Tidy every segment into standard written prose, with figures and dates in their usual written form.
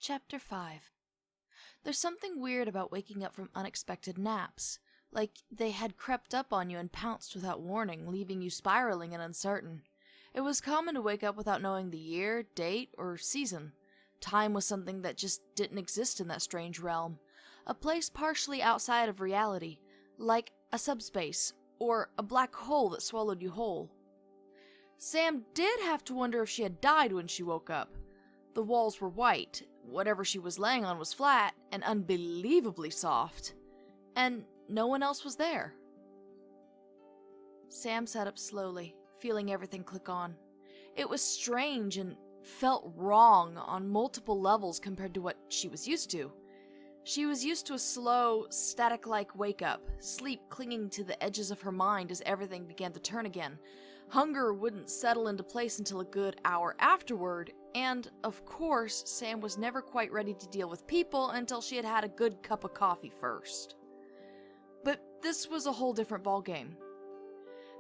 Chapter 5. There's something weird about waking up from unexpected naps. Like they had crept up on you and pounced without warning, leaving you spiraling and uncertain. It was common to wake up without knowing the year, date, or season. Time was something that just didn't exist in that strange realm. A place partially outside of reality, like a subspace, or a black hole that swallowed you whole. Sam did have to wonder if she had died when she woke up. The walls were white, whatever she was laying on was flat and unbelievably soft, and no one else was there. Sam sat up slowly, feeling everything click on. It was strange and felt wrong on multiple levels compared to what she was used to. She was used to a slow, static-like wake-up, sleep clinging to the edges of her mind as everything began to turn again. Hunger wouldn't settle into place until a good hour afterward, and, of course, Sam was never quite ready to deal with people until she had had a good cup of coffee first. But this was a whole different ballgame.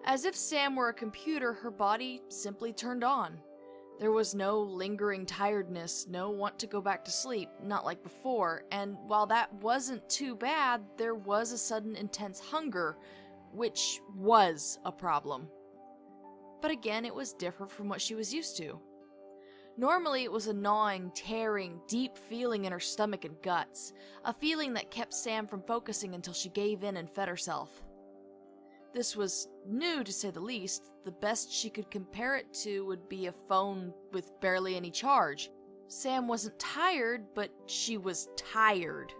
As if Sam were a computer, her body simply turned on. There was no lingering tiredness, no want to go back to sleep, not like before, and while that wasn't too bad, there was a sudden intense hunger, which was a problem. But again, it was different from what she was used to. Normally, it was a gnawing, tearing, deep feeling in her stomach and guts, a feeling that kept Sam from focusing until she gave in and fed herself. This was new, to say the least. The best she could compare it to would be a phone with barely any charge. Sam wasn't tired, but she was tired.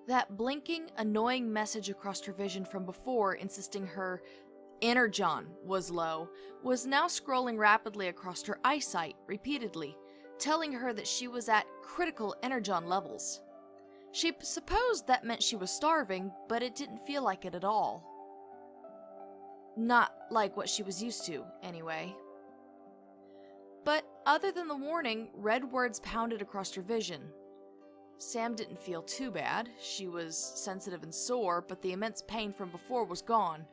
That blinking, annoying message across her vision from before, insisting her energon was low, was now scrolling rapidly across her eyesight, repeatedly, telling her that she was at critical energon levels. She supposed that meant she was starving, but it didn't feel like it at all. Not like what she was used to, anyway. But other than the warning, red words pounded across her vision. Sam didn't feel too bad. She was sensitive and sore, but the immense pain from before was gone.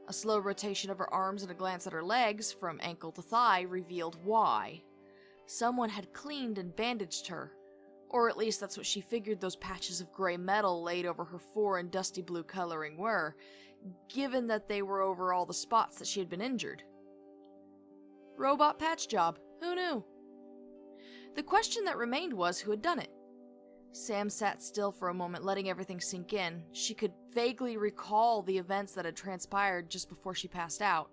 A slow rotation of her arms and a glance at her legs, from ankle to thigh, revealed why. Someone had cleaned and bandaged her. Or at least that's what she figured those patches of gray metal laid over her fore and dusty blue coloring were, given that they were over all the spots that she had been injured. Robot patch job, who knew? The question that remained was who had done it. Sam sat still for a moment, letting everything sink in. She could vaguely recall the events that had transpired just before she passed out.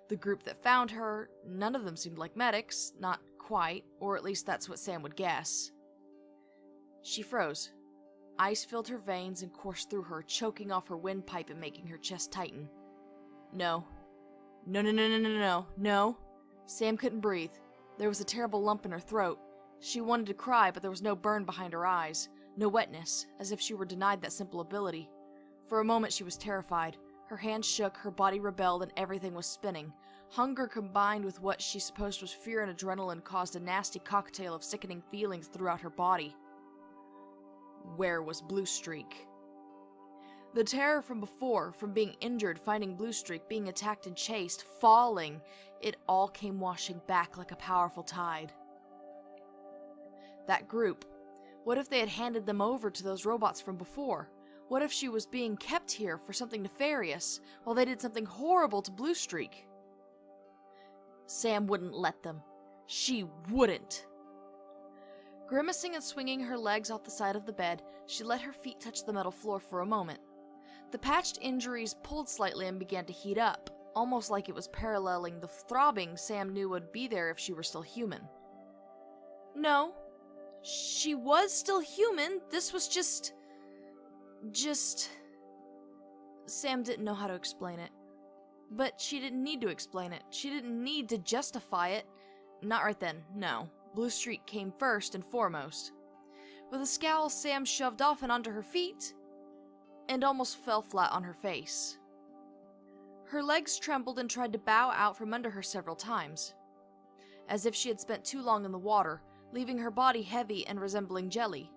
The group that found her, none of them seemed like medics, not quite, or at least that's what Sam would guess. She froze. Ice filled her veins and coursed through her, choking off her windpipe and making her chest tighten. No. No. Sam couldn't breathe. There was a terrible lump in her throat. She wanted to cry, but there was no burn behind her eyes, no wetness, as if she were denied that simple ability. For a moment she was terrified. Her hands shook, her body rebelled, and everything was spinning. Hunger combined with what she supposed was fear and adrenaline caused a nasty cocktail of sickening feelings throughout her body. Where was Bluestreak? The terror from before, from being injured, finding Bluestreak, being attacked and chased, falling, it all came washing back like a powerful tide. That group. What if they had handed them over to those robots from before? What if she was being kept here for something nefarious, while they did something horrible to Bluestreak? Sam wouldn't let them. She wouldn't. Grimacing and swinging her legs off the side of the bed, she let her feet touch the metal floor for a moment. The patched injuries pulled slightly and began to heat up, almost like it was paralleling the throbbing Sam knew would be there if she were still human. No. She was still human. This was just... Sam didn't know how to explain it. But she didn't need to explain it. She didn't need to justify it. Not right then, no. Bluestreak came first and foremost. With a scowl, Sam shoved off and onto her feet, and almost fell flat on her face. Her legs trembled and tried to bow out from under her several times, as if she had spent too long in the water, leaving her body heavy and resembling jelly.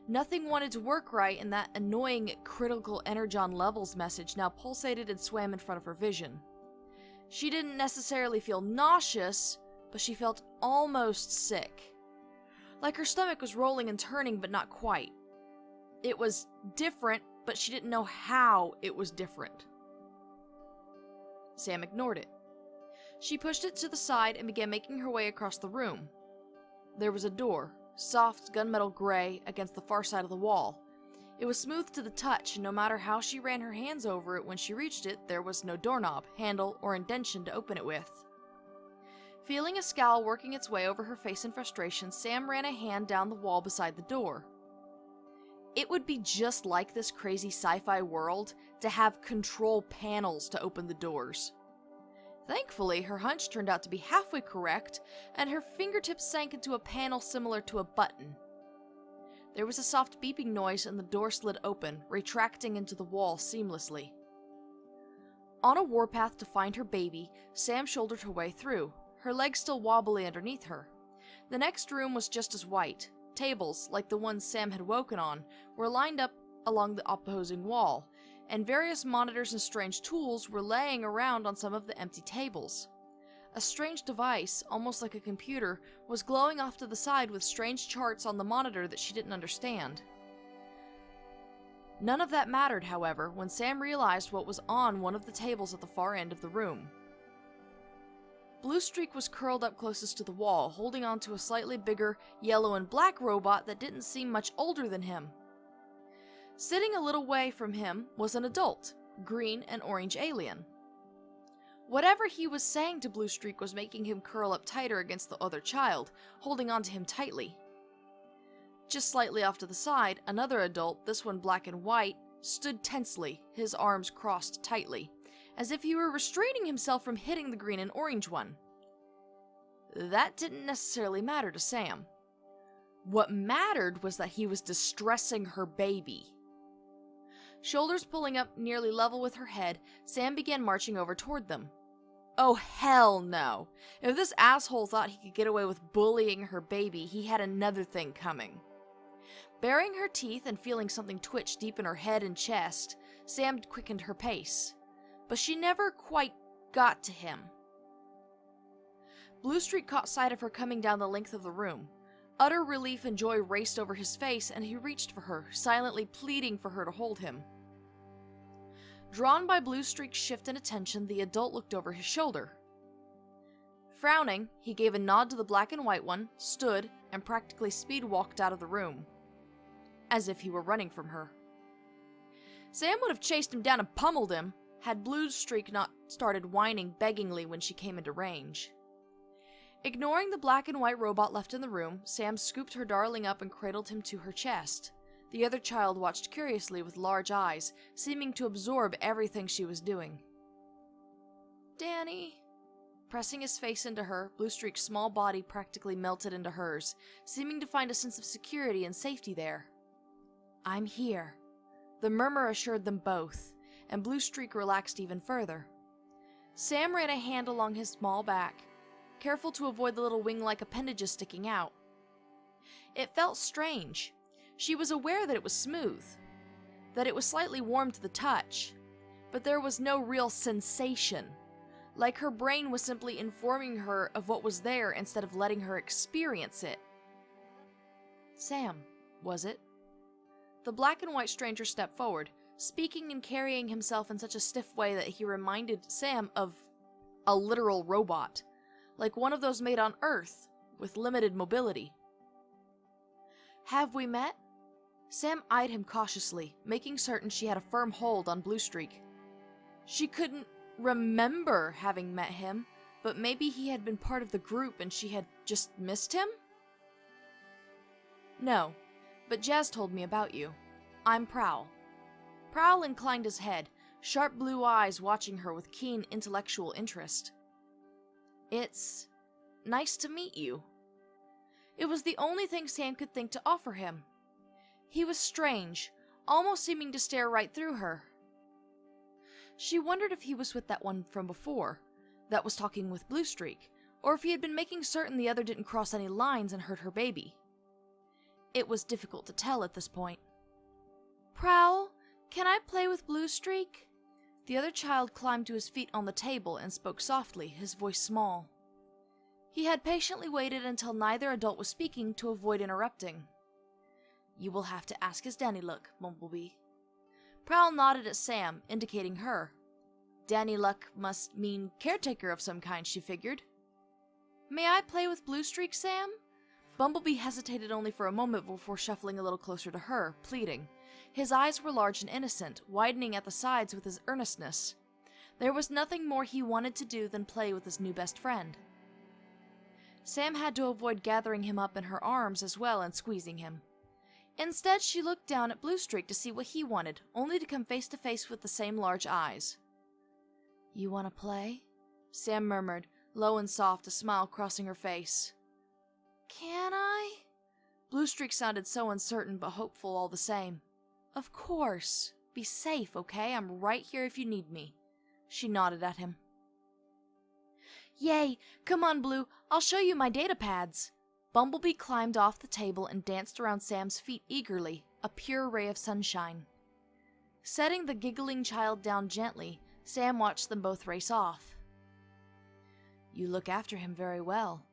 Nothing wanted to work right, and that annoying critical energon levels message now pulsated and swam in front of her vision. She didn't necessarily feel nauseous, but she felt almost sick. Like her stomach was rolling and turning, but not quite. It was different, but she didn't know how it was different. Sam ignored it. She pushed it to the side and began making her way across the room. There was a door, soft gunmetal gray, against the far side of the wall. It was smooth to the touch, and no matter how she ran her hands over it when she reached it, there was no doorknob, handle, or indention to open it with. Feeling a scowl working its way over her face in frustration, Sam ran a hand down the wall beside the door. It would be just like this crazy sci-fi world to have control panels to open the doors. Thankfully, her hunch turned out to be halfway correct, and her fingertips sank into a panel similar to a button. There was a soft beeping noise and the door slid open, retracting into the wall seamlessly. On a warpath to find her baby, Sam shouldered her way through, her legs still wobbly underneath her. The next room was just as white. Tables, like the ones Sam had woken on, were lined up along the opposing wall, and various monitors and strange tools were laying around on some of the empty tables. A strange device, almost like a computer, was glowing off to the side with strange charts on the monitor that she didn't understand. None of that mattered, however, when Sam realized what was on one of the tables at the far end of the room. Bluestreak was curled up closest to the wall, holding onto a slightly bigger yellow and black robot that didn't seem much older than him. Sitting a little way from him was an adult, green and orange alien. Whatever he was saying to Bluestreak was making him curl up tighter against the other child, holding onto him tightly. Just slightly off to the side, another adult, this one black and white, stood tensely, his arms crossed tightly, as if he were restraining himself from hitting the green and orange one. That didn't necessarily matter to Sam. What mattered was that he was distressing her baby. Shoulders pulling up nearly level with her head, Sam began marching over toward them. Oh hell no! If this asshole thought he could get away with bullying her baby, he had another thing coming. Baring her teeth and feeling something twitch deep in her head and chest, Sam quickened her pace. But she never quite got to him. Bluestreak caught sight of her coming down the length of the room. Utter relief and joy raced over his face, and he reached for her, silently pleading for her to hold him. Drawn by Bluestreak's shift in attention, the adult looked over his shoulder. Frowning, he gave a nod to the black and white one, stood, and practically speed-walked out of the room, as if he were running from her. Sam would have chased him down and pummeled him, had Bluestreak not started whining beggingly when she came into range. Ignoring the black and white robot left in the room, Sam scooped her darling up and cradled him to her chest. The other child watched curiously with large eyes, seeming to absorb everything she was doing. "Danny." Pressing his face into her, Bluestreak's small body practically melted into hers, seeming to find a sense of security and safety there. "I'm here." The murmur assured them both, and Bluestreak relaxed even further. Sam ran a hand along his small back, careful to avoid the little wing-like appendages sticking out. It felt strange. She was aware that it was smooth, that it was slightly warm to the touch, but there was no real sensation, like her brain was simply informing her of what was there instead of letting her experience it. Sam, was it? The black and white stranger stepped forward, speaking and carrying himself in such a stiff way that he reminded Sam of a literal robot, like one of those made on Earth, with limited mobility. "Have we met?" Sam eyed him cautiously, making certain she had a firm hold on Bluestreak. She couldn't remember having met him, but maybe he had been part of the group and she had just missed him? "No, but Jazz told me about you. I'm Prowl." Prowl inclined his head, sharp blue eyes watching her with keen intellectual interest. "It's nice to meet you." It was the only thing Sam could think to offer him. He was strange, almost seeming to stare right through her. She wondered if he was with that one from before, that was talking with Bluestreak, or if he had been making certain the other didn't cross any lines and hurt her baby. It was difficult to tell at this point. "Prowl, can I play with Bluestreak?" The other child climbed to his feet on the table and spoke softly, his voice small. He had patiently waited until neither adult was speaking to avoid interrupting. "You will have to ask his Danny Luck, Bumblebee." Prowl nodded at Sam, indicating her. Danny Luck must mean caretaker of some kind, she figured. "May I play with Bluestreak, Sam?" Bumblebee hesitated only for a moment before shuffling a little closer to her, pleading. His eyes were large and innocent, widening at the sides with his earnestness. There was nothing more he wanted to do than play with his new best friend. Sam had to avoid gathering him up in her arms as well and squeezing him. Instead, she looked down at Bluestreak to see what he wanted, only to come face to face with the same large eyes. "You want to play?" Sam murmured, low and soft, a smile crossing her face. "Can I?" Bluestreak sounded so uncertain but hopeful all the same. "Of course. Be safe, okay? I'm right here if you need me." She nodded at him. "Yay! Come on, Blue. I'll show you my data pads." Bumblebee climbed off the table and danced around Sam's feet eagerly, a pure ray of sunshine. Setting the giggling child down gently, Sam watched them both race off. "You look after him very well."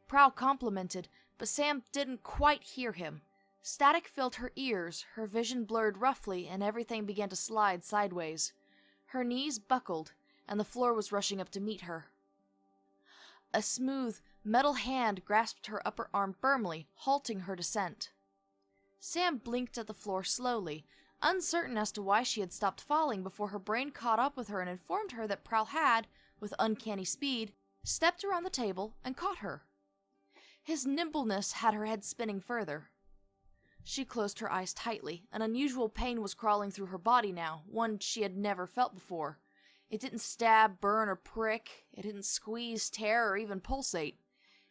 Prowl complimented, but Sam didn't quite hear him. Static filled her ears, her vision blurred roughly, and everything began to slide sideways. Her knees buckled, and the floor was rushing up to meet her. A smooth, metal hand grasped her upper arm firmly, halting her descent. Sam blinked at the floor slowly, uncertain as to why she had stopped falling before her brain caught up with her and informed her that Prowl had, with uncanny speed, stepped around the table and caught her. His nimbleness had her head spinning further. She closed her eyes tightly. An unusual pain was crawling through her body now, one she had never felt before. It didn't stab, burn, or prick. It didn't squeeze, tear, or even pulsate.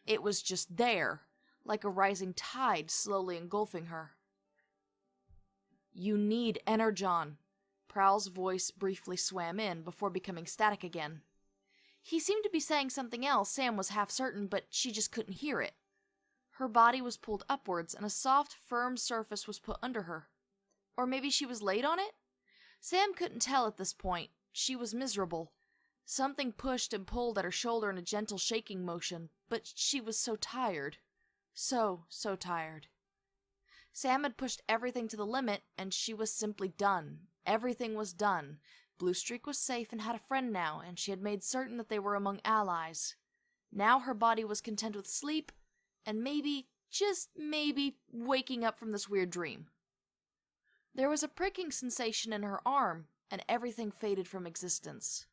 It was just there, like a rising tide slowly engulfing her. "You need Energon." Prowl's voice briefly swam in, before becoming static again. He seemed to be saying something else, Sam was half certain, but she just couldn't hear it. Her body was pulled upwards, and a soft, firm surface was put under her. Or maybe she was laid on it? Sam couldn't tell at this point. She was miserable. Something pushed and pulled at her shoulder in a gentle shaking motion, but she was so tired. So tired. Sam had pushed everything to the limit, and she was simply done. Everything was done. Bluestreak was safe and had a friend now, and she had made certain that they were among allies. Now her body was content with sleep, and maybe, just maybe, waking up from this weird dream. There was a pricking sensation in her arm, and everything faded from existence.